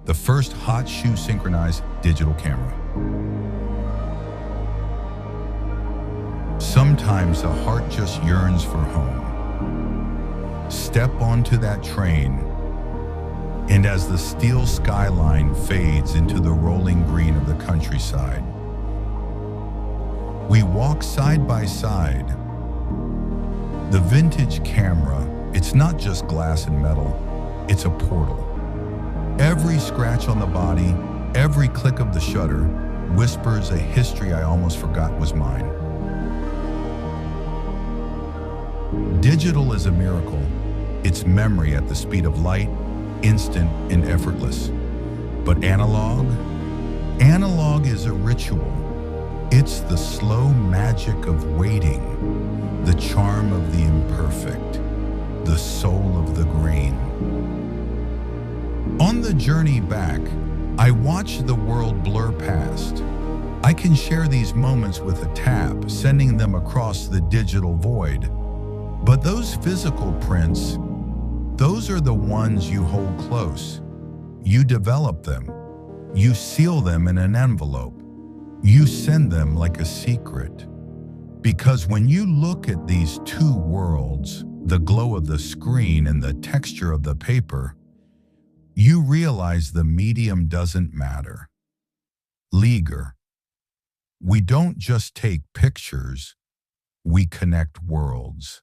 the first hot shoe synchronized digital camera. Sometimes the heart just yearns for home. Step onto that train, and as the steel skyline fades into the rolling green of the countryside, we walk side by side. The vintage camera, it's not just glass and metal, it's a portal. Every scratch on the body, every click of the shutter, whispers a history I almost forgot was mine. Digital is a miracle. It's memory at the speed of light, instant and effortless. But analog is a ritual. It's the slow magic of waiting, the charm of the imperfect, the soul of the grain. On the journey back, I watch the world blur past. I can share these moments with a tap, sending them across the digital void. But those physical prints, those are the ones you hold close. You develop them. You seal them in an envelope. You send them like a secret. Because when you look at these two worlds, the glow of the screen and the texture of the paper, you realize the medium doesn't matter. LIGAR. We don't just take pictures, we connect worlds.